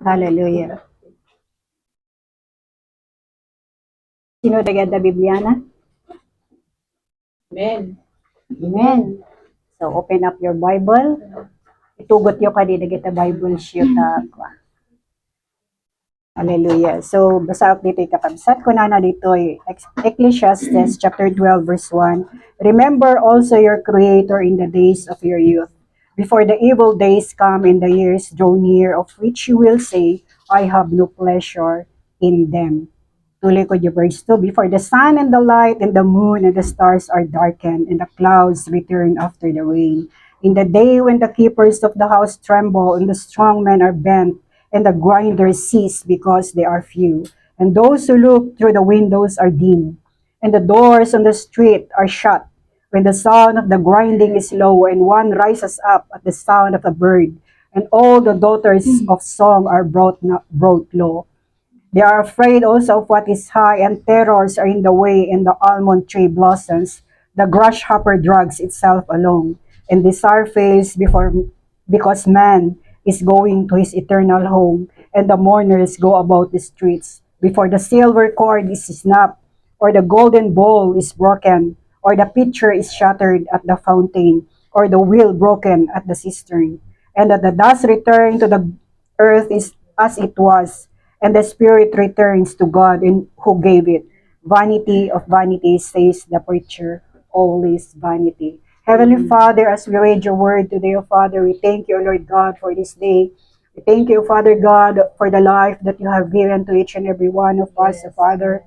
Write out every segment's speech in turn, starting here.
Hallelujah. Sino daganda Bibliana? Amen. Amen. So open up your Bible. Itugot yo kadi dagita Bible shoot Hallelujah. So basa up dito kakabsat ko na dito Ecclesiastes chapter 12 verse 1. Remember also your creator in the days of your youth, before the evil days come and the years draw near, of which you will say, I have no pleasure in them. Tuloy ko yung verse 2. Before the sun and the light and the moon and the stars are darkened and the clouds return after the rain. In the day when the keepers of the house tremble and the strong men are bent and the grinders cease because they are few. And those who look through the windows are dim. And the doors on the street are shut. When the sound of the grinding is low and one rises up at the sound of a bird, and all the daughters of song are brought low. They are afraid also of what is high, and terrors are in the way, and the almond tree blossoms. The grasshopper drags itself along, and desire fails because man is going to his eternal home, and the mourners go about the streets. Before the silver cord is snapped, or the golden bowl is broken, or the pitcher is shattered at the fountain, or the wheel broken at the cistern, and that the dust return to the earth is as it was, and the spirit returns to God and who gave it. Vanity of vanities, says the preacher, all is vanity. Heavenly Father, as we read your word today, O Father, we thank you, Lord God, for this day. We thank you, Father God, for the life that you have given to each and every one of us, O Father.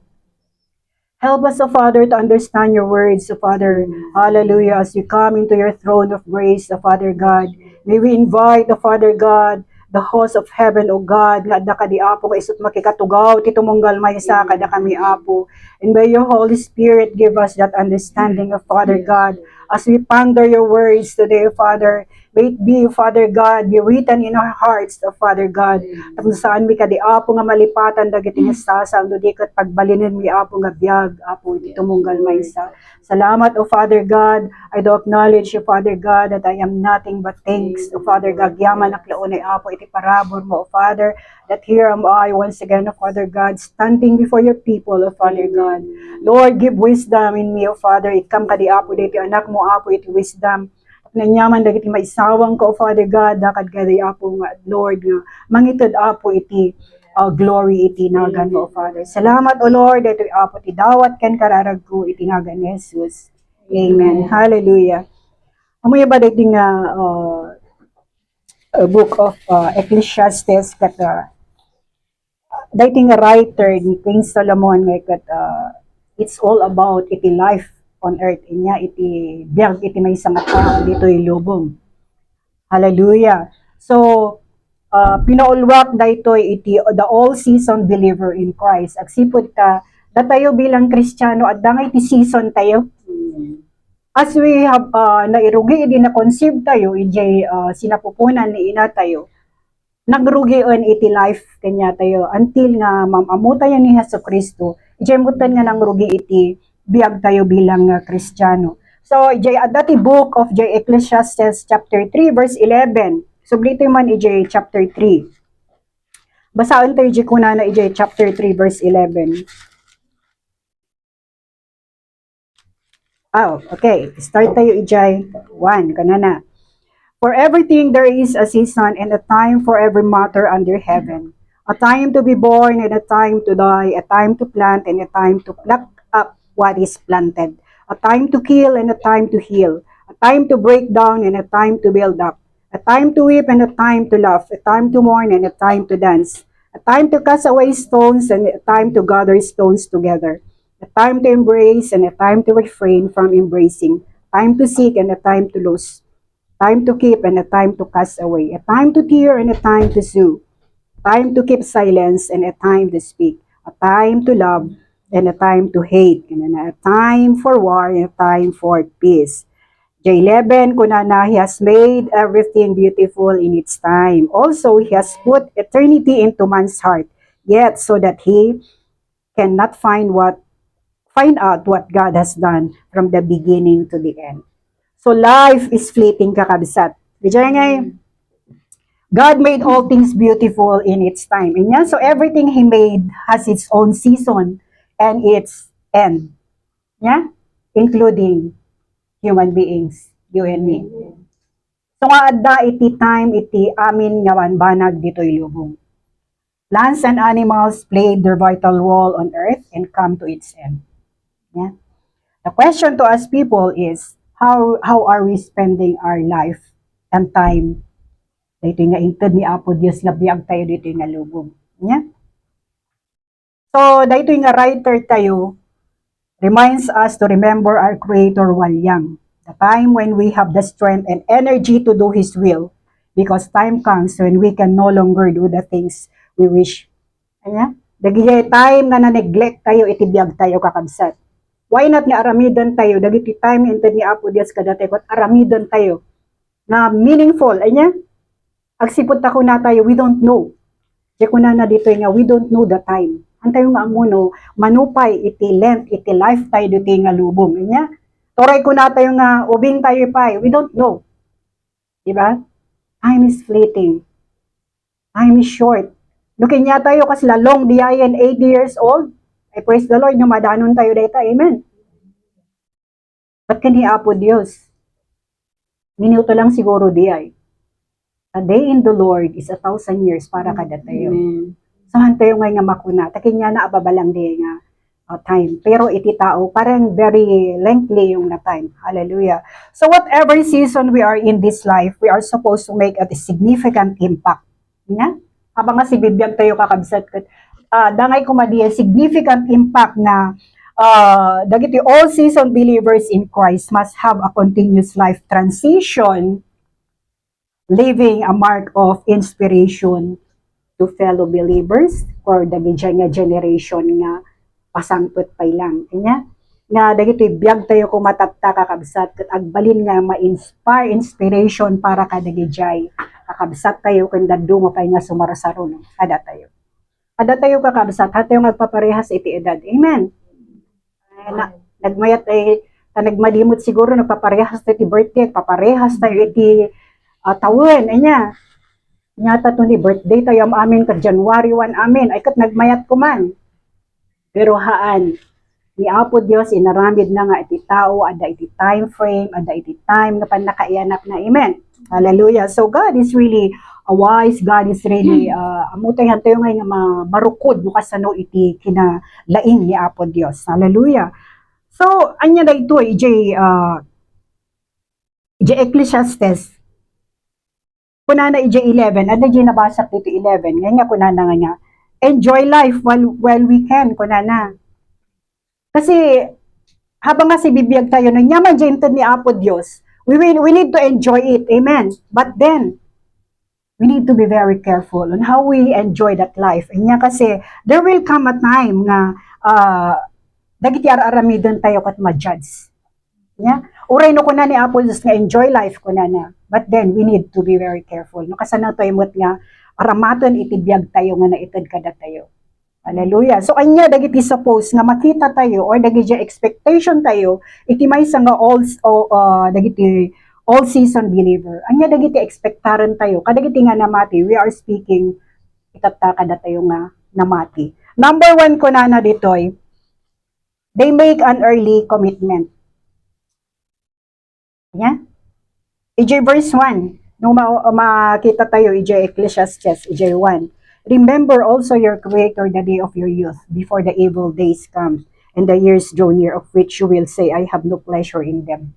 Help us, O Father, to understand your words, O Father. Hallelujah. As you come into your throne of grace, O Father God, may we invite, O Father God, the host of heaven, O God, nga adda kadi Apo ka isut makikatugaw, ti tumunggal may sa kada kami Apo. And may your Holy Spirit give us that understanding of Father God, as we ponder your words today, Father. May it be, Father God, be written in our hearts, O Father God. Kung saan mi kadi Apo nga malipatan dagiti nga sasal, do di kat pagbalinin mi Apo nga biyag, Apo, iti tumunggal may sa. Salamat, O Father God. I do acknowledge, O Father God, that I am nothing but thanks, O Father God. Yaman aklaunay, Apo, iti parabor mo, O Father, that here am I once again, O Father God, standing before your people, O Father God. Lord, give wisdom in me, O Father. Ikam kadi Apo, diti anak mo, Apo, iti wisdom. Nanyaman dagiti maisawang ko, Father God, dakad kadi Apo nga, Lord, nga, mangitod Apo iti glory iti nagan mo, Father. Salamat, O Lord, ito Apo ti dawat ken kararag ko iti nagan ni Jesus. Amen. Hallelujah. Amoy ba diti nga book of Ecclesiastes kat diti nga writer ni King Solomon nga kat it's all about iti life on earth inya iti biyag iti may nga tao dito ilubong. Hallelujah. So pinaulwak daytoy iti the all season believer in Christ. Agsipod ka datayo bilang Kristiyano at dangay ti season tayo. As we have nairugi di na conceive tayo ijay sinapupunan ni ina tayo. Nagrugian iti life kanya tayo until nga mamamutayan ni Hesukristo. Ijay mutan nga nangrugi iti biyag tayo bilang Kristiyano. So ijay adati book of J Ecclesiastes chapter 3 verse 11. Sublito man ijay chapter 3. Basahin tayo ijay kunana ijay chapter 3 verse 11. Okay. Start tayo ijay 1 kanana. For everything there is a season and a time for every matter under heaven. A time to be born and a time to die, a time to plant and a time to pluck up what is planted. A time to kill and a time to heal. A time to break down and a time to build up. A time to weep and a time to laugh. A time to mourn and a time to dance. A time to cast away stones and a time to gather stones together. A time to embrace and a time to refrain from embracing. Time to seek and a time to lose. Time to keep and a time to cast away. A time to tear and a time to sue. Time to keep silence and a time to speak. A time to love and a time to hate. And a time for war and a time for peace. J11, kunana, He has made everything beautiful in its time. Also, He has put eternity into man's heart, yet so that he cannot find out what God has done from the beginning to the end. So life is fleeting kakabsat. Dijay nga, God made all things beautiful in its time. Inya? So everything He made has its own season and its end. Yeah? Including human beings, you and me. So nga adda iti time iti amin nga banag ditoy lubong. Plants and animals played their vital role on earth and come to its end. Yeah? The question to us people is, how are we spending our life and time? Dito nga inted ni Apo Dios nga biag tayo dito nga lubong. Yeah? So, dito nga writer tayo reminds us to remember our Creator while young. The time when we have the strength and energy to do His will, because time comes when we can no longer do the things we wish. Anya? Dagiti time nga na-neglect tayo, itibiyag tayo kakabsat. Why not nga aramidan tayo? Dagiti time inted ni Apo Dios kadate kot aramidan tayo na meaningful. Anya? Agsipot ako na tayo, we don't know. Di ko na dito nga, we don't know the time. Antayo nga amuno, manupay iti length, iti life tayo dito nga lubong. Anya? Toray ko na tayo nga, ubing tayo pa, we don't know. Diba? Time is fleeting. Time is short. Lukin niya tayo kasi lalong diayan 80 years old. I praise the Lord, madanon tayo dito. Amen. Ba't kani Apo Diyos? Minuto lang siguro diay. A day in the Lord is 1,000 years para kada tayo. Amen. So, hantayo nga makuna. Takin niya na ababalang di nga time. Pero iti tao, parang very lengthy yung na time. Hallelujah. So, whatever season we are in this life, we are supposed to make a significant impact. Yeah? Habang nga si bibiyag tayo kakabsat ko, dangay kumadiya, significant impact na dagiti all season believers in Christ must have a continuous life transition, leaving a mark of inspiration to fellow believers or dagiti nga generation nga pasangput pay lang. Kanya, na dagiti biyag tayo kung matapta kakabsat kat agbalin nga ma-inspire, inspiration para kadagijay kakabsat tayo kung dadungo pay nga sumarasaron kada tayo. Kada tayo kakabsat, hatayo magpaparehas iti edad. Amen. Nagmayat ay nagmalimot siguro nagpaparehas tayo iti birthday, paparehas tayo iti taon. Anya, nyata to ni birthday tayo amin ka January 1 amin, ay kat nagmayat ko man. Pero haan, ni Apo Dios inaramid na nga iti tao, ada iti time frame, ada iti time na panakaianak na. Amen. Hallelujah. So God is really a wise, God is really, amutay hantayo nga nga marukod no kasano iti kinalaing ni Apo Dios. Hallelujah. So, anya da ito, ije Ecclesiastes, kunana ije 11, ada ije nabasa dito 11, nga kunana nga enjoy life while we can, kunana. Kasi, habang nga si bibiyag tayo, nang yaman dyan ni Apo Dios, we need to enjoy it. Amen. But then, we need to be very careful on how we enjoy that life. Inya kasi, there will come a time nga, dagiti aramidon tayo kat ma-judge. Yeah? Uray no kuna ni Apo Dios nga enjoy life kuna na. But then, we need to be very careful. No, kasana tayo mo't nga, aramaton itibiyag tayo nga naitad kada tayo. Hallelujah. So, anya, dagiti suppose nga makita tayo or dagiti expectation tayo, iti may nga dagiti all season believer. Anya, dagiti expectaran tayo. Kadagiti nga namati, we are speaking, itata kada tayo nga namati. Number 1 ko na ditoy, they make an early commitment. Yeah? EJ verse 1, nung makita tayo, EJ Ecclesiastes, EJ 1, remember also your Creator the day of your youth, before the evil days come, and the years draw near, of which you will say, I have no pleasure in them.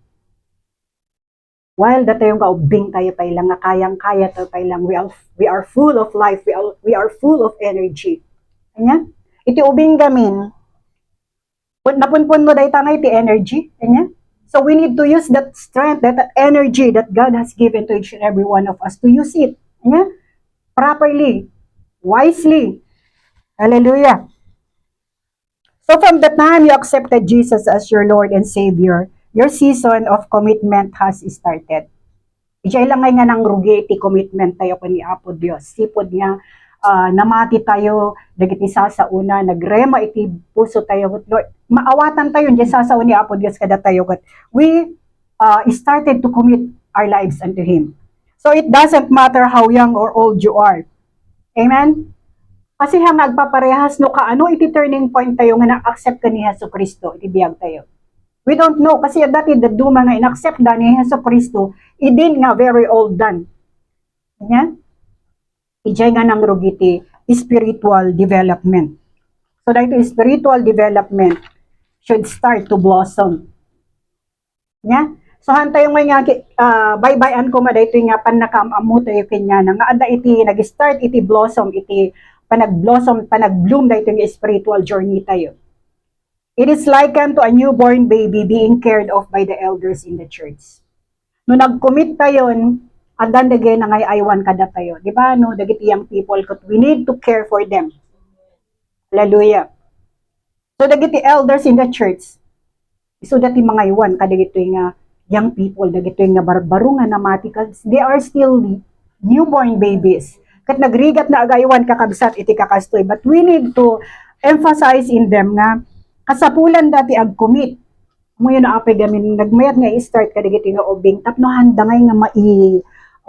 While datayong kaubing tayo pa ilang, nga kayang-kaya tayo pa ilang, we are full of life, we are full of energy. Kanya? Iti ubing gamin, napunpun mo dahi tangay iti energy. Kanya? So we need to use that strength, that energy that God has given to each and every one of us, to use it. Kanya? Properly. Wisely. Hallelujah. So from the time you accepted Jesus as your Lord and Savior, your season of commitment has started. Ijay lang nga nang rugi iti commitment tayo ko ni Apo Dios. Sipod nga namati tayo, dagiti sa una, nagrema iti puso tayo. Lord, maawatan tayo, diyan sa ni Apo Dios kada tayo. We started to commit our lives unto Him. So it doesn't matter how young or old you are. Amen? Kasi hangag paparehas no kaano iti turning point tayo nga na-accept ka ni Hesus Kristo, itibiyag tayo. We don't know kasi dati daduma nga in-accept da ni Hesus Kristo, idin nga very old dan. Nya? Ijay nga nang rugiti spiritual development. So dahito spiritual development should start to blossom. Nya? So hantay yung nga bye-byean ko madayto nga panakamamu tayo kanya nga ada iti nag-start iti blossom iti panag-blossom panag-bloom dayto nga spiritual journey tayo. It is likened to a newborn baby being cared of by the elders in the church. No nag-commit tayo adan dagay na ngay aywan kada tayo. Di ba no dagiti young people kat we need to care for them. Hallelujah. So dagiti elders in the church so dati mga iwan kadagito nga young people, dagito nga barbaro nga namati they are still newborn babies. Kat nagrigat na agaywan kakabsat iti kakastoy. But we need to emphasize in them nga kasapulan dati ag-commit. Mo yun na apay gamin nagmayat nga i-start kadagito nga obing tapno handangay nga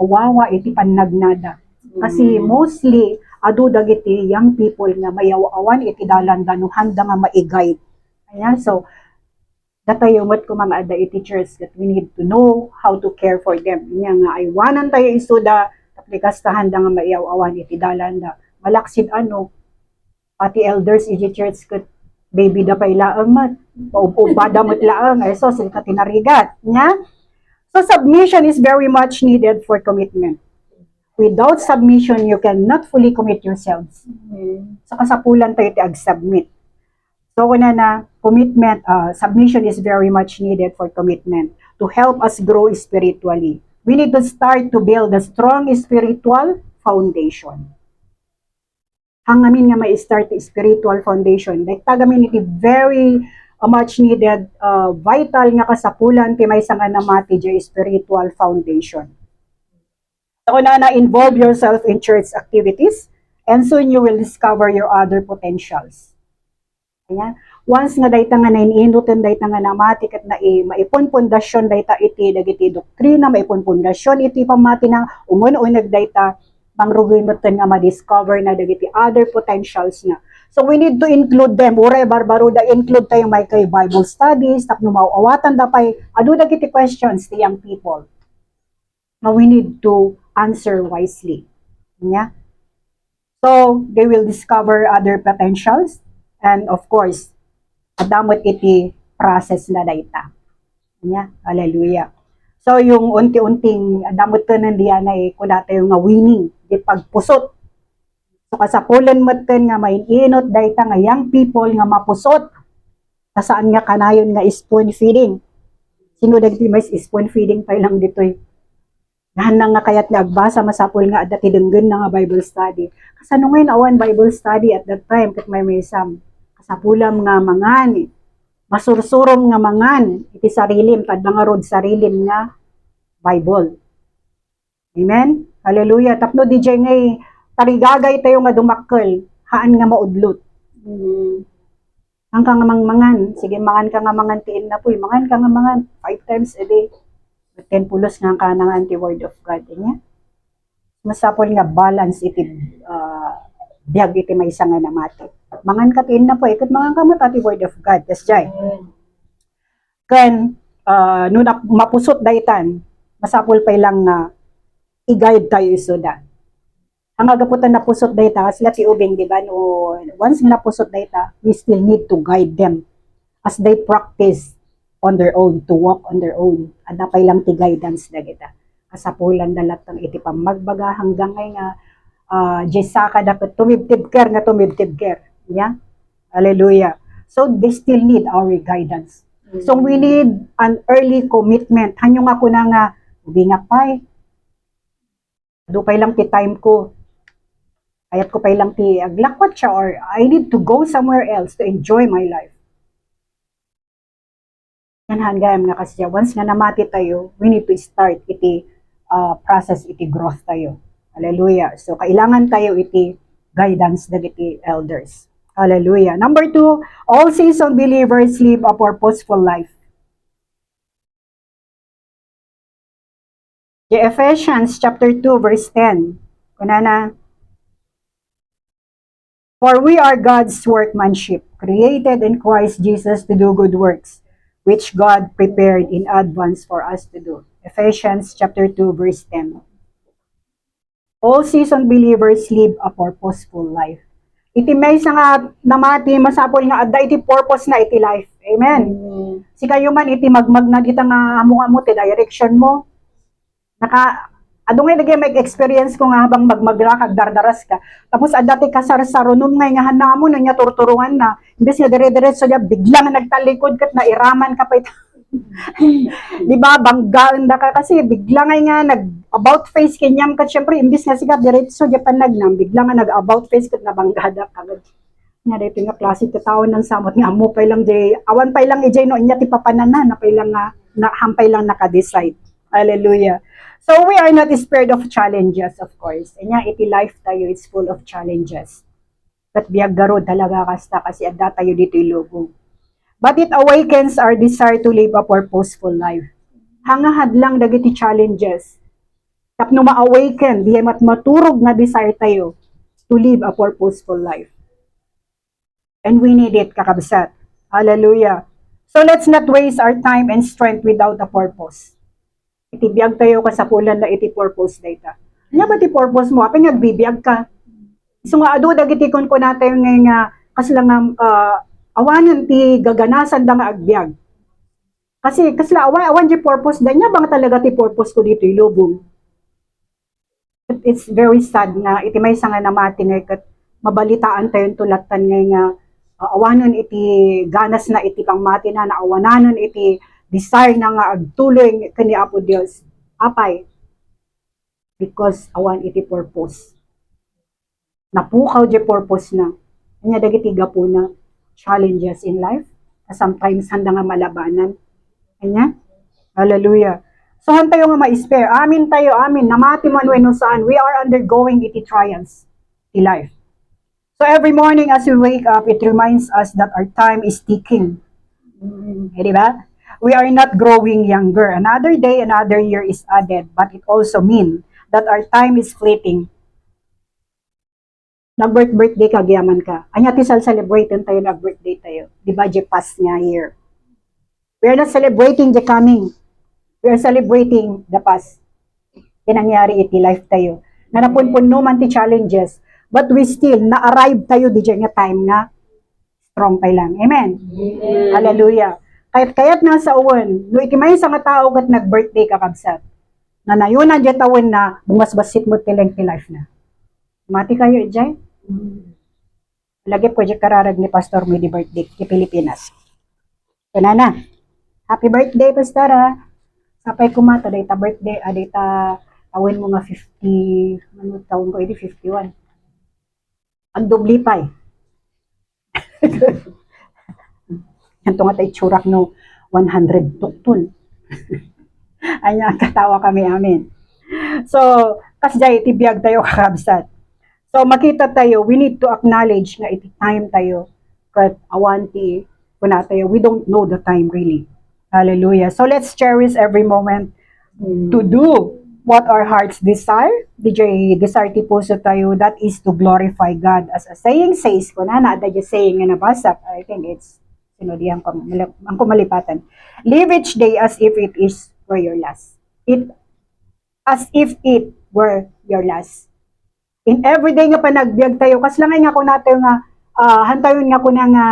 awawa iti pannagnada. Kasi mostly adu dagiti young people nga mayaw-awan iti dalanda no handa nga maigay. Ayan, so datayo mat ko mga ada teachers that we need to know how to care for them. Nya nga ay wanan tayo isuda aplikas tahan da nga maiaw-awan iti dalanda. Malaksid ano pati elders iti church ket baby da pay laang mat. Paubada mat laang ay so sila tinarigat. Nya? So submission is very much needed for commitment. Without submission, you cannot fully commit yourselves. So kasapulan tayo ti ag-submit. So kuna na commitment, submission is very much needed for commitment to help us grow spiritually. We need to start to build a strong spiritual foundation. Hangamin nga may start spiritual foundation. Like tagamin iti very much needed, vital nga kasapulan ti may nga namati di spiritual foundation. So kuna na involve yourself in church activities and soon you will discover your other potentials. Ayan. Once nga dayta nga naininutin dayta nga namati ket na maipon pundasyon dayta iti dagiti doktrina, maipon pundasyon iti pamati ng umun-uneg dayta mangrugoy metten nga ma-discover na dagiti other potentials nga. So we need to include them. Uray barbaro da include tayo may kay Bible studies, tapno mauawatan da pay adu dagiti questions ti young people. Now we need to answer wisely. Yeah? So they will discover other potentials. And of course, adamot iti process na dayta. Nya, hallelujah. So yung unti-unting adamot ko nandiyan ay kuda tayo nga winning, di pagpusot. So kasapulan mo nga maininot dayta nga young people nga mapusot. Saan nga kanayon nga spoon feeding. Sino dagiti may spoon feeding pa lang ditoy. Nahan nga kayat nga agbasa masapol nga adda tidenggen na nga Bible study. Kasano ngayon awan Bible study at that time ket may some kasapulam nga mangan, masursurom nga mangan, iti sarilim, tad nga rod sarilim nga Bible. Amen? Hallelujah. Tapno di jay ngay, tarigagay tayo nga dumakkel, haan nga maudlot. Ang ka nga mangan, sige mangan ka nga mangan tiin na po, mangan ka nga mangan 5 times a day. 10 pulos nga ka nga anti-word of God. Niya? Masapol nga balance iti biyag iti may isa nga namati. Mangan katiin na po, ikot mangan ka matati word of God. Yes, Jai. Kan, no mapusot daytan, masapol pa lang nga i-guide tayo isuda. Ang agaputan na pusot dayta, kasi lati ubing, di ba? No, once napusot dayta, we still need to guide them as they practice on their own, to walk on their own. Ada pay lang ti guidance na kita. Kasapulan dalat ng iti pamagbaga hanggang ngay nga Jesaka dapat tumibtib care nga tumibtib care. Yeah? Hallelujah. So they still need our guidance. So we need an early commitment. Hanyo nga ko na nga, ubingak pay. Dupay lang ti time ko. Ayat ko pay lang ti aglakwat siya or I need to go somewhere else to enjoy my life. Yan hanggang nga kasi once nga namati tayo, we need to start iti process iti growth tayo. Hallelujah. So kailangan tayo iti guidance dagiti elders. Hallelujah. Number 2, all seasoned believers live a purposeful life. The Ephesians chapter 2 verse 10. Kunana, for we are God's workmanship, created in Christ Jesus to do good works, which God prepared in advance for us to do. Ephesians chapter 2 verse 10. All season believers live a purposeful life. Iti may sa nga namati masapol nga adda iti purpose na iti life. Amen. Si kayo man iti magmag na kita nga amo ti direction mo. Adungay lagi may experience ko nga habang magmagra kag dardaras ka. Tapos adati ka sarsarunom ngay nga hanamo na nya turturungan na. Imbes nga dire-diretso dia biglang nagtalikod kat na iraman ka pa ito. Di ba banggaan da ka kasi biglang ngay nga nag about face kanyam kat syempre imbes nga sikat diretso dia panagnam biglang nga nag about face kat na banggada ka. Nga dito nga klase ti tao nang samot nga amo pay lang di awan pay lang ijay no inya ti papanana na pay lang nga hampay lang naka-decide. Hallelujah. So we are not spared of challenges, of course. Anya iti life tayo is full of challenges. Kat biag garo talaga kasta kasi adda tayo dito ilubong. But it awakens our desire to live a purposeful life. Hangahad lang dagiti challenges. Tapno ma-awaken, diya maturog na desire tayo to live a purposeful life. And we need it, kakabsat. Hallelujah. So let's not waste our time and strength without a purpose. Itibiyag tayo kasapulan na iti purpose data. Ano ba ti purpose mo? Apay nagbibiyag ka. So nga ado dagiti kon ko natin nga kaslang awanan ti gaganasan da nga agbyag. Kasi kasla awan di purpose da nya bang talaga ti purpose ko dito ilubong. It's very sad nga iti may nga namati nga kat mabalitaan tayo tulatan nga awanon iti ganas na iti pangmati na awanan iti desire na nga agtuloy kani Apo Dios. Apay because awan iti purpose. Napukaw di purpose na. Anya dagiti gapo na challenges in life. Sometimes handa nga malabanan. Anya? Hallelujah. So han tayo nga ma-spare. Amin tayo, amin. Namati man when saan. We are undergoing iti trials in life. So every morning as we wake up, it reminds us that our time is ticking. Di ba? We are not growing younger. Another day, another year is added. But it also means that our time is fleeting. Nag-birthday ka, giyaman ka. Anya ti celebrating tayo, nag-birthday tayo. Di ba, di past nga year. We are not celebrating the coming. We are celebrating the past. Nangyari iti life tayo. Na napunpuno man ti challenges. But we still, na-arrive tayo di nga time nga strong pa lang. Amen? Amen. Hallelujah. Kaya't nga sa uwan, no ikimay sa nga tao kat nag-birthday ka kabsat. Na nayunan dyan tawin na bungas basit mo tileng ti life na. Mati kayo, Ijay? Lagi po dyan kararag ni Pastor Midi birthday di Pilipinas. Kunana, happy birthday, Pastora. Sapay kumata, data birthday, data tawin mo nga 50, ano taon ko, 51. Ang dubli pa eh. Yan nga tayo tsurak no 100 tuktun. Anya, katawa kami amin. So, kasjay, tibiyag tayo kakabsat. So, makita tayo, we need to acknowledge nga iti time tayo. Kat awanti, kuna tayo, we don't know the time really. Hallelujah. So, let's cherish every moment to do what our hearts desire. DJ, desire ti puso tayo, that is to glorify God. As a saying says, kuna na, ada saying nga nabasa, I think it's, sinodihan ko, ang kumalipatan. Live each day as if it is were your last. As if it were your last. In everyday nga panagbiag tayo, kas lang nga ko natin nga, hantayon nga ko na nga,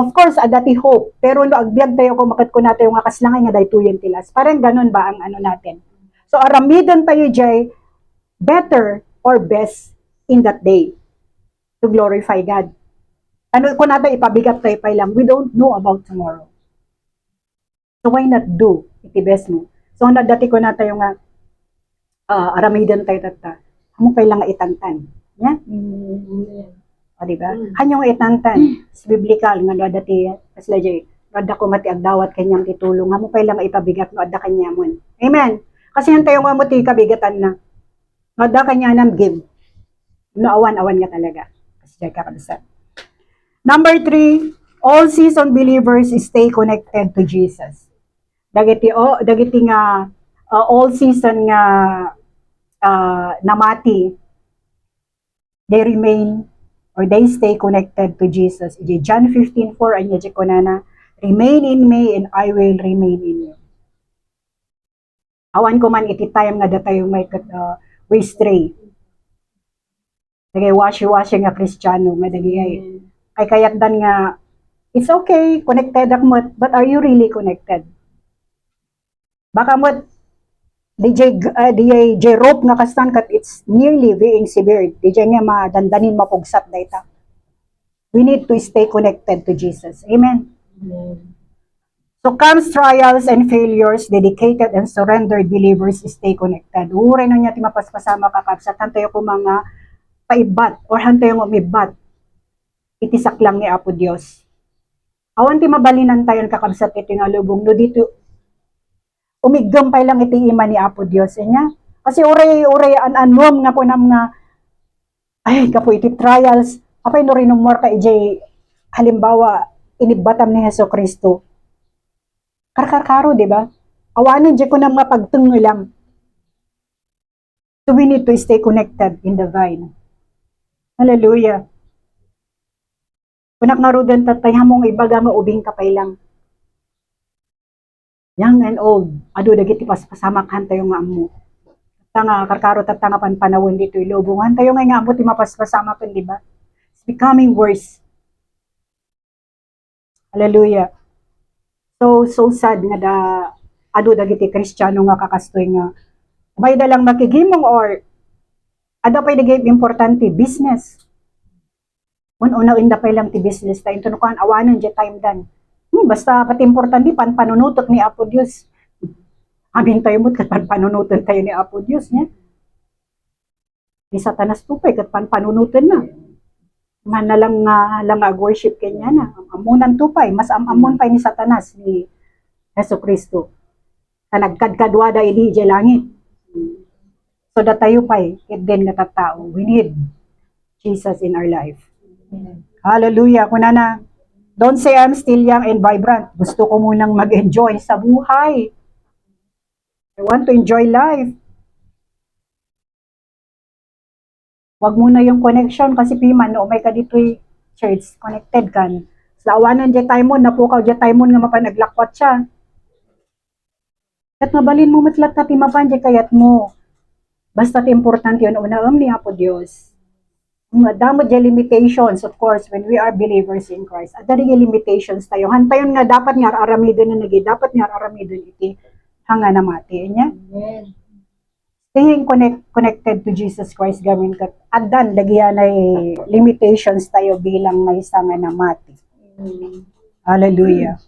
of course, adati hope, pero no, agbiag tayo kung makat ko natin nga kas lang nga daytuyen tilas. Parang ganun ba ang ano natin? So, aramidan tayo, Jay, better or best in that day to glorify God. Ano kung natin ipabigat tayo pa lang, we don't know about tomorrow. So, why not do? Iti best mo. So, dati ko na tayo nga, aramidan tayo tata. Mo kailangan itantan. Ya? O, diba? Hanyong itantan. Biblical, nga dati, kasla jay, wada ko mati agdawat kanyang titulong. Mo kailangan ipabigat no, adda kanya mo. Amen. Kasi yan tayo nga mo ti kabigatan na. Adda kanya nam give. No, awan-awan nga talaga. Kasi jay kakabasa. Number 3, all season believers stay connected to Jesus. Dagiti nga all season nga namati, they remain or they stay connected to Jesus. John 15:4 anya di ko na, remain in me and I will remain in you. Awan ko man iti time nga data yung may we stray. Dagay washi-washi nga Kristiyano nga dagay kay kayat dan nga it's okay, connected ak mo, but are you really connected? Baka mo DJ rope nga kastan kat it's nearly being severed. DJ nga madandanin mapugsat data. We need to stay connected to Jesus. Amen. So comes trials and failures, dedicated and surrendered believers stay connected. Uray na niya ti mapaspasama kakabsat hantayo ko mga paibat or hantayo ng umibat. Itisak lang ni Apo Dios. Awan ti mabalinan tayo kakabsat iti nga lubong no dito umigampay lang iti ima ni Apo Dios niya. Kasi uray anom nga kunam nga ay kapo iti trials apay no rinomor ka ijay halimbawa inibatam ni Hesus Kristo. Karkaro, di ba? Awanan di ko na mga pagtungo lang. So we need to stay connected in the vine. Hallelujah. Kunak nga rudan tatay hamong ibaga nga ubing kapay lang. Young and old, ado dagiti pasama kan tayo nga amo. Tanga karkaro tatanga panpanawon dito ilubungan tayo nga amo ti mapaspasama pen di ba? It's becoming worse. Hallelujah. So sad nga da ado dagiti Kristiyano nga kakastoy nga may dalang makigimong or ada pay dagay importante business. Una inda pay lang ti business tayo tunukan awanan di time dan. Basta pati importante panunutot ni Apo Dios. Amin tayo mo't kat panunutot tayo ni Apo Dios niya. Ni Satanas tupay kat panunutot na. Man na lang worship kanya na. Amunan tupay, mas amon pa ni Satanas ni Hesus Kristo. Nagkadkadwada idi di langit. So da tayo pay, it din nga tattao. We need Jesus in our life. Hallelujah. Kunana, don't say I'm still young and vibrant. Gusto ko munang mag-enjoy sa buhay. I want to enjoy life. Wag mo na yung connection kasi piman no may kaditoy church connected kan. Sa awanan di tayo mo napukaw di tayo mo nga mapanaglakwat siya. Kat mabalin mo matlat na timapan di kayat mo. Basta importante yun una ni Apo Dios. Madamo di limitations of course when we are believers in Christ. Ada rin limitations tayo. Hantayon nga dapat nga aramidon na nagi dapat nga aramidon iti hanga na mati niya. Amen. Staying connected to Jesus Christ gamin kat adan dagiyan ay limitations tayo bilang may sanga na mati. Hallelujah.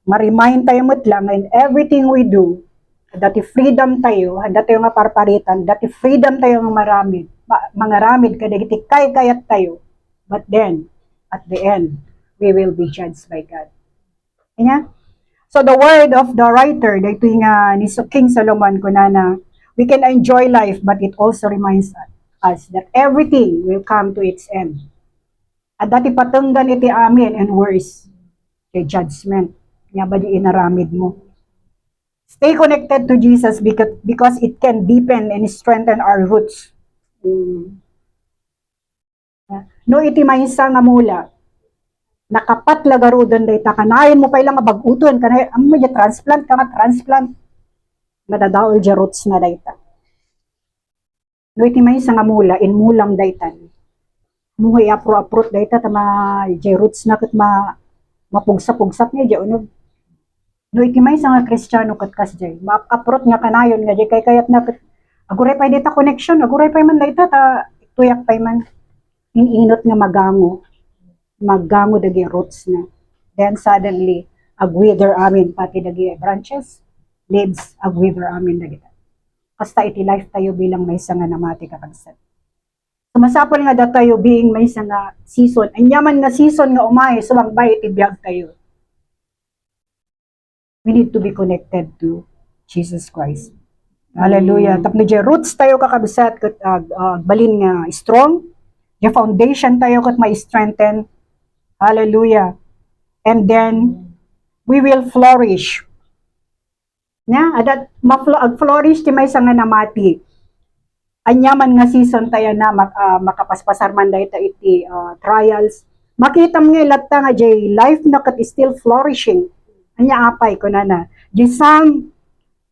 Ma-remind tayo mo't lang in everything we do, dati freedom tayo, handa tayo nga parparitan, dati freedom tayo nga maramid, mangaramid kadagiti kayat tayo. But then, at the end, we will be judged by God. Kanya? So the word of the writer, dito nga ni King Solomon kunana, we can enjoy life, but it also reminds us that everything will come to its end. At dati patunggan iti amin and worse, kay judgment. Nga ba di inaramid mo? Stay connected to Jesus because it can deepen and strengthen our roots. No iti maysa nga mula, nakapat lagarudan dayta kanayon mo pa ilang baguton, kanayon, amo ya transplant, madadaol di roots na dayta. No iti maysa nga mula, in mulam daytan. Muhay apro-aprot dayta, tama di roots na kat mapugsa-pugsat nga di unog. No iti maysa nga Kristiyano kat kas di, ma-aprot nga kanayon nga di kay kayat na kat, aguray pa dayta connection, aguray pa man dayta, ta tuyak pa man, ininot nga magango dagi roots na. Then suddenly, agwither amin pati dagi branches, leaves agwither amin dagi. Kasta iti life tayo bilang may nga namati kakagset. Sumasapol nga da tayo being may nga season. Anyaman nga season nga umay, sumagbay iti biyag tayo. We need to be connected to Jesus Christ. Hallelujah. Tapno di roots tayo kakabsat kat balin nga strong. Di foundation tayo kat ma-strengthen. Hallelujah. And then we will flourish. Nya, adat ag-flourish ti may nga namati. Anyaman nga season tayo na makapaspasar man dahito iti trials. Makita mo nga ilata nga jay life na kat is still flourishing. Anya apay ko na. Di Psalm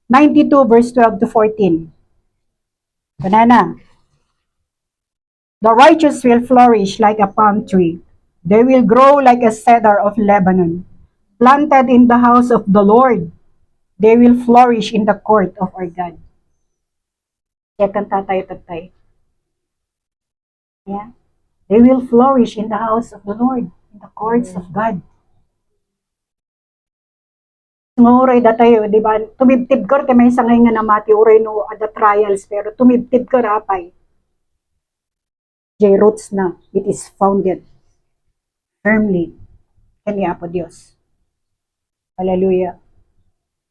92 verse 12 to 14. Kunana. The righteous will flourish like a palm tree. They will grow like a cedar of Lebanon. Planted in the house of the Lord. They will flourish in the court of our God. Kaya kanta tayo tatay. Yeah. They will flourish in the house of the Lord, in the courts of God. Nguray da tayo, di ba? Tumibtib ka, may sangay nga namati, uray no, ada trials, pero tumibtib ka rapay. Jay roots na, it is founded firmly kani Apo Dios. Hallelujah.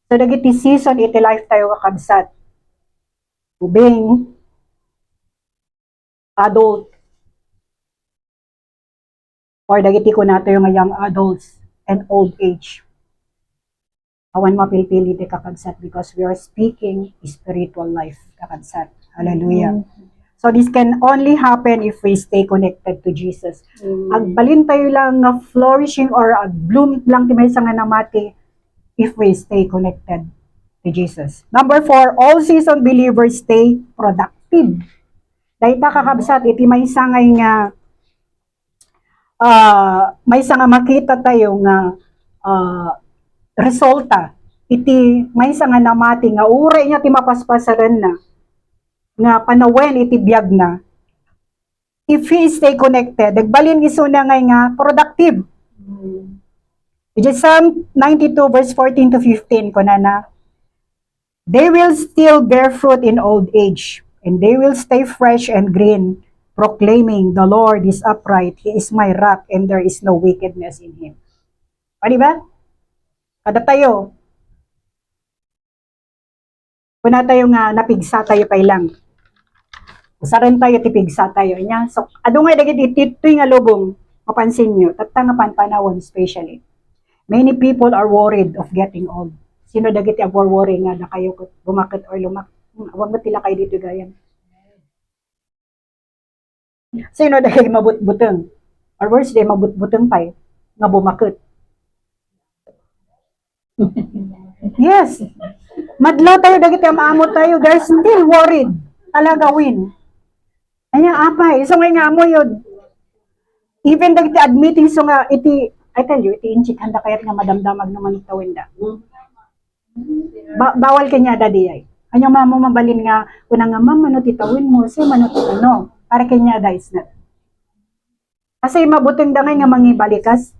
So, dagiti season, iti life tayo kakabsat. Ubing, adult, or dagiti ko nato yung young adults and old age. Awan mapilpili di kakabsat because we are speaking spiritual life kakabsat. Hallelujah. So this can only happen if we stay connected to Jesus. Agbalin tayo lang nga flourishing or bloom lang ti may nga namati if we stay connected to Jesus. Number 4, all season believers stay productive. Dahita kakabsat, iti may sangay nga may nga makita tayo nga resulta. Iti may nga namati nga ure niya ti mapaspasaran na nga panawen iti biyag na. If he stay connected, nagbalin iso na nga productive. Psalm 92 verse 14 to 15 ko na. They will still bear fruit in old age, and they will stay fresh and green, proclaiming, the Lord is upright, He is my rock, and there is no wickedness in Him. O, diba? Kada tayo, kuna tayo nga napigsa tayo pa ilang. Usaran tayo, tipigsa tayo. Nya. So, ado nga dagiti ititoy nga lubong, mapansin nyo, tatangapan panawon especially. Many people are worried of getting old. Sino dagiti worry nga na kayo bumakit or lumak? Awag mo tila kayo dito gayan. Sino dagiti mabutbuteng? Or worse, day mabutbuteng pa nga bumakit. Yes. Madlaw tayo dagiti amaamot tayo. They're still worried. Talaga win. Anya apay. So nga mo yun. Even dagiti admitting so nga iti I tell you, iti inchik handa kayat nga madamdamag naman itawin da. Bawal kanya dadi ay. Anyong mamo mabalin nga, kuna nga ma'am, manot itawin mo, si manot ano, para kanya da is not. Kasi mabuting da nga mangibalikas.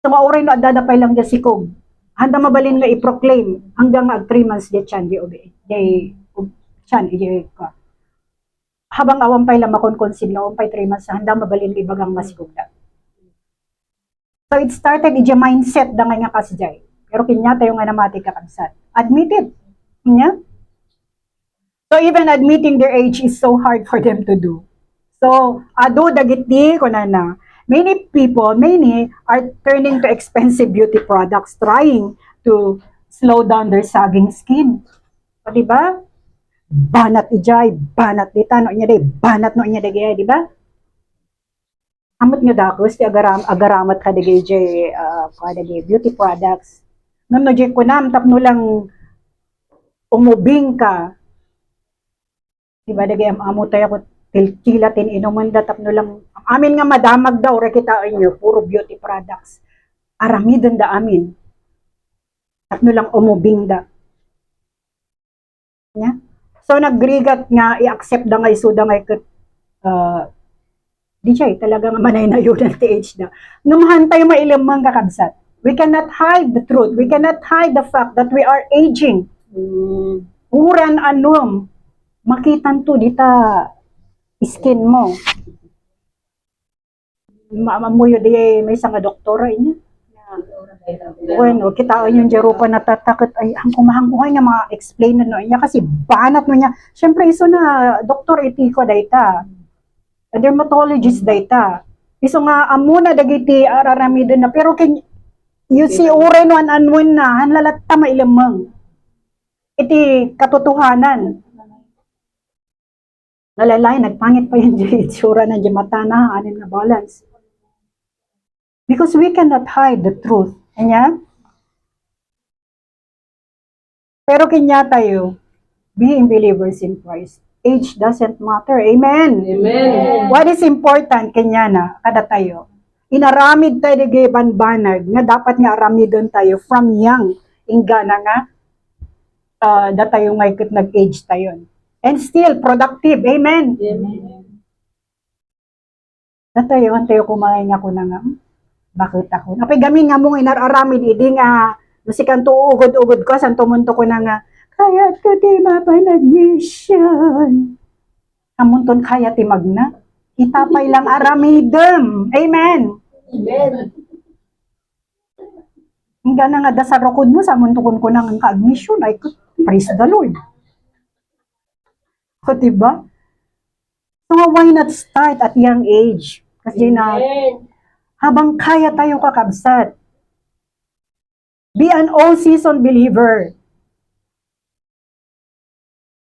So mauray no adadapay lang dya si Kog. Handa mabalin nga i-proclaim hanggang nga 3 months dya chan, di obe. Di chan, di ka. Habang awang pay lang makon-conceive na awang pay 3 months, handa mabalin nga ibagang masigog da. So it started ija mindset da nga kasjay. Pero kinya tayo nga namati kakabsat. Admit it. Kinya? So even admitting their age is so hard for them to do. So, ado dagiti ko na. Many people are turning to expensive beauty products, trying to slow down their sagging skin. O, diba? Banat ijay, banat dita, no inya day, banat no inya day, diba? Amot nga dakos, ti agaramat ka dagay jay, beauty products. Nung no jay kunam, tapno lang umubing ka. Diba, dagay amo tayo ko, kilatin inuman da, tapno lang, amin nga madamag daw, rekitaan nyo, puro beauty products. Aramidon da amin. Tapno lang umubing da. Yeah? So, nagrigat nga, i-accept da nga, isuda nga, di siya, talagang manay na yun ang age na. Numahan tayo mailamang kakabsat. We cannot hide the truth. We cannot hide the fact that we are aging. Uran anom. Makitan to dita skin mo. Maamuyo di may isang doktora niya. Bueno, kitaan yung jerupa na tatakot ay ang kumahangkuhay nga mga explain na niya kasi banat mo niya. Siyempre iso na doktor itiko dayta. A dermatologist data. Iso nga amuna dagiti araramidon na pero You see, uray no an na, hanlalatta mailamang. Iti katotohanan. Nalalay, nagpangit pa yung itsura ng mata na, anin na balance. Because we cannot hide the truth. Kanya? Pero kanya tayo, being believers in Christ, age doesn't matter. Amen? Amen. What is important, kanya na, kada tayo, inaramid tayo di banbanag, nga dapat nga aramidon tayo from young, ingga na nga, da tayo ngay nag-age tayo. And still, productive. Amen? Amen. Da tayo, antayo kumain nga ko na nga, bakit ako? Napay gamin nga mong inararamid, idi nga, musikan to ugod-ugod ko, san tumunto ko na nga, kaya't ka di mapanag-mission. Amunton kaya ti magna. Itapay lang aramidem. Amen. Amen. Hingga na nga dasarokod mo, sa muntukon ko nang ka-admission, ay praise the Lord. So, diba? So, why not start at young age? Kasi na, habang kaya tayo kakabsat. Be an all-season believer.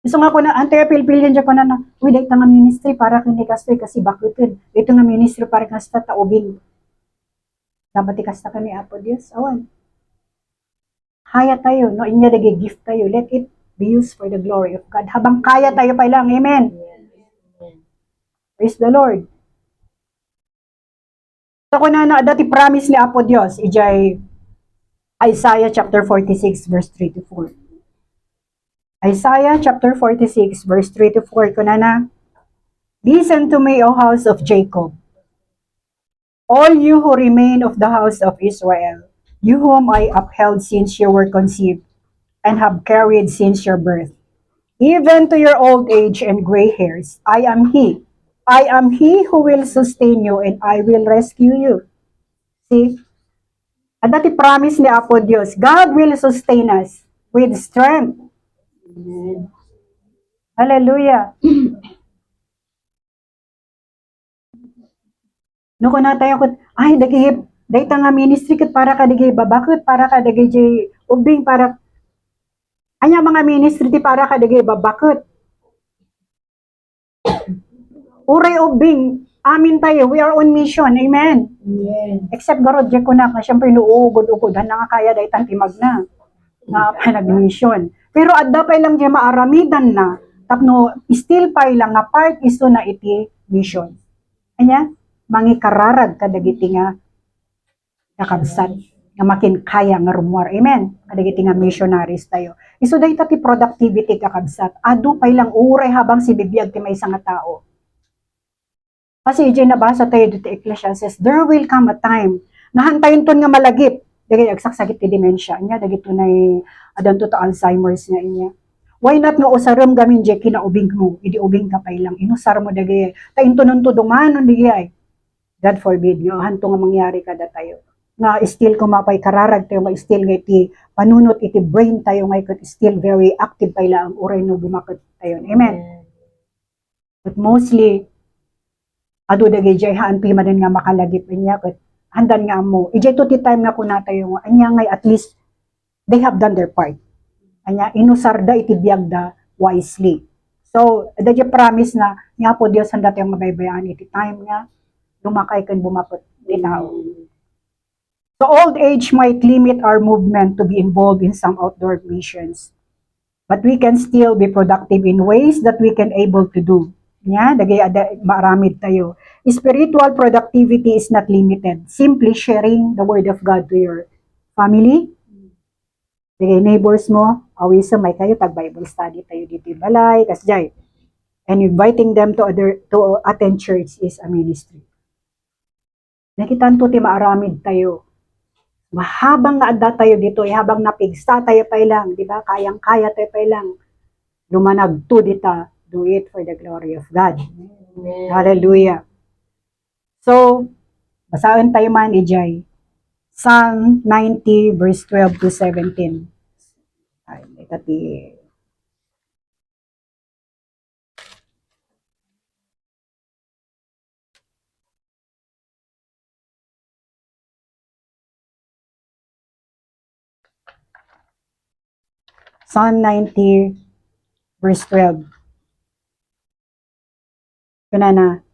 Gusto nga ko na, antay pilpilin dyan ko na, uy, dahil nga ministry para kinikastoy kasi bakutin. Ito nga ministry para kasta taubing. Dapat ikasta ka ni Apo Diyos. Awan. Kaya tayo, no? Inya nag-gift tayo. Let it be used for the glory of God. Habang kaya tayo pa lang. Amen. Praise the Lord. So, kung na dati promise ni Apo Diyos, ijay Isaiah chapter 46, verse 3 to 4. Isaiah chapter 46, verse 3 to 4, kung na, listen to me, O house of Jacob, all you who remain of the house of Israel, you whom I upheld since you were conceived, and have carried since your birth. Even to your old age and gray hairs, I am He. I am He who will sustain you, and I will rescue you. See? At dati promise ni Apo Diyos, God will sustain us with strength. Hallelujah. No ko na tayo ko, ay, dagihip, dahita nga ministry kat para ka dagay babakot, para ka dagay jay ubing, para, anya mga ministry ti para ka dagay babakot. Uray ubing, amin tayo, we are on mission, amen. Amen. Except garod, dyan ko na, siyempre nuugod-ugodan na nga kaya dahil timag na, nga nag-mission. Pero adda pa lang dyan maaramidan na, tapno, still pa lang nga part iso na iti mission. Anya, mangikararag kadagiti nga kakabsat, nga makin kaya nga rumwar. Amen. Kadagiti nga missionaries tayo. Iso dahil ti productivity kakabsat, adu pa lang uray habang si bibiyag ti may nga tao. Kasi dyan nabasa tayo dito Ecclesiastes, there will come a time na hantayin ton nga malagip. Dagay agsaksakit ti dementia niya, dagay tunay adan to Alzheimer's nga inya. Why not nga usaram gamin dyan kinaubing mo, idi ubing ka pa lang, inusar mo dagay, tayin to nun to dumanon digay. God forbid, nga hanto nga mangyari kada tayo. Nga still kumapay kararag tayo, nga still nga iti panunot iti brain tayo, nga ikot still very active pa ang uray no bumakot tayo. Amen. But mostly, ado dagay jay haan pimaden nga makalagip niya ket handan nga mo ijay to ti time nga kuna tayo nga anya ngay at least they have done their part anya inusar da iti biag da wisely. So dadya promise na nga po Dios handa tayong mabaybayan iti time nga lumakay ken bumapot di tao. So old age might limit our movement to be involved in some outdoor missions, but we can still be productive in ways that we can able to do. Nya, dagay maramid tayo. Spiritual productivity is not limited. Simply sharing the word of God to your family, dagay neighbors mo, awisa may kayo tag Bible study tayo dito balay, kasjay. And inviting them to attend church is a ministry. Nakitanto ti maaramid tayo. Habang naadda tayo dito, habang napigsa tayo pa lang, di ba? Kayang-kaya tayo pa lang. Lumanag to dita, do it for the glory of God. Amen. Hallelujah. So, basahin tayo man, Ijay. Psalm 90 verse 12 to 17. Ay, itati Psalm 90 verse 12. Kunana.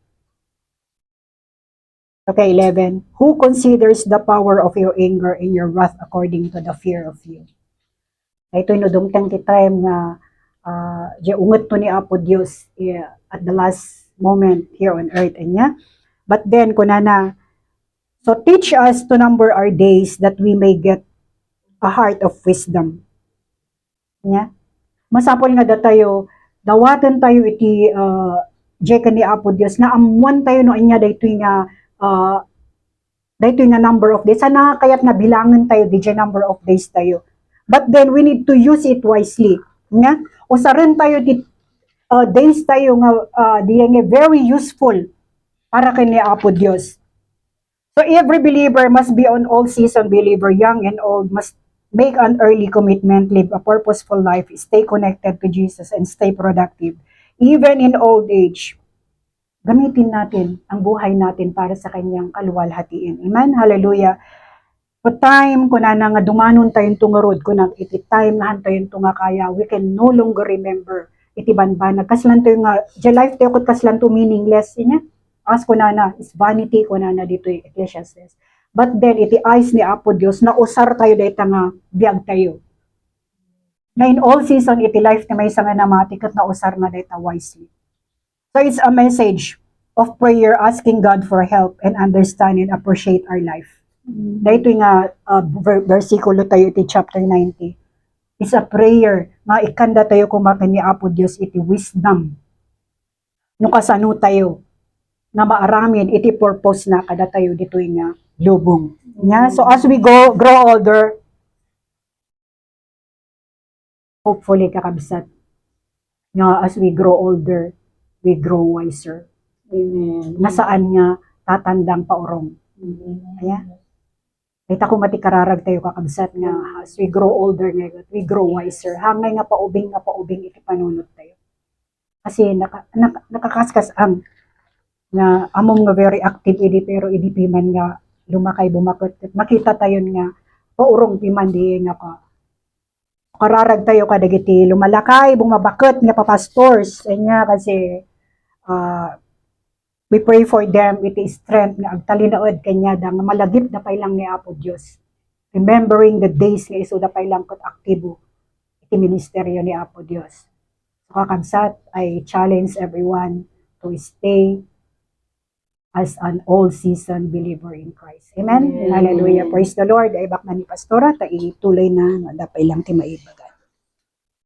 Okay, 11. Who considers the power of your anger and your wrath according to the fear of you? Ito inudumtang ti time nga di unget to ni Apo Dios at the last moment here on earth anya. But then kunana, so teach us to number our days that we may get a heart of wisdom. Nya? Masapol nga datayo dawatan tayo iti Jeka ni Apo Dios na amuan tayo no anya daytoy nga number of days sana kayat na bilangan tayo di number of days tayo. But then we need to use it wisely. Nga? Usaran tayo di days tayo nga di nga very useful para kay ni Apo Dios. So every believer must be on all season believer, young and old, must make an early commitment, live a purposeful life, stay connected to Jesus, and stay productive. Even in old age, gamitin natin ang buhay natin para sa kanyang kaluwalhatiin. Amen? Hallelujah. But time, kung na nga dumanon tayong tungarod, kung na iti time na tayong tunga kaya, we can no longer remember iti banbanag. Kaslan tayo nga, di life tayo kot kaslan to meaningless. Inya? As ko na is vanity, ko na dito yung Ecclesiastes. But then, iti eyes ni Apo Dios, na usar tayo dahil nga biyag tayo. Na in all season, iti life ni may nga namati, kat na usar na dahil wisely. So it's a message of prayer, asking God for help and understand and appreciate our life. Dahito nga versikulo tayo iti chapter 90. It's a prayer nga ikanda tayo kumakin ni Apo Dios iti wisdom. No kasano tayo na maaramin iti purpose na kada tayo dito nga lubong. Yeah? So as we grow older, hopefully kakabsat nga as we grow older, we grow wiser. Amen. Nasaan nga tatandang paurong. Kaya, kita ko mati kararag tayo kakabsat nga as we grow older nga, we grow wiser. Hangay nga paubing iti panunod tayo. Kasi nakakaskas ang nga among nga very active idi pero idi piman nga lumakay bumakot. Makita tayo nga paurong piman di nga ka. Kararag tayo kadagiti lumalakay bumabakot nga papastors nya kasi we pray for them with strength nga agtalinaod kanya da nga malagip da pay lang ni Apo Dios. Remembering the days nga iso da pay lang ket aktibo iti ministeryo ni Apo Dios. So kakabsat, I challenge everyone to stay as an all-season believer in Christ. Amen? Amen. Hallelujah. Praise the Lord. Ay bak na ni Pastora, ta ituloy na, dapay lang ti maibagan.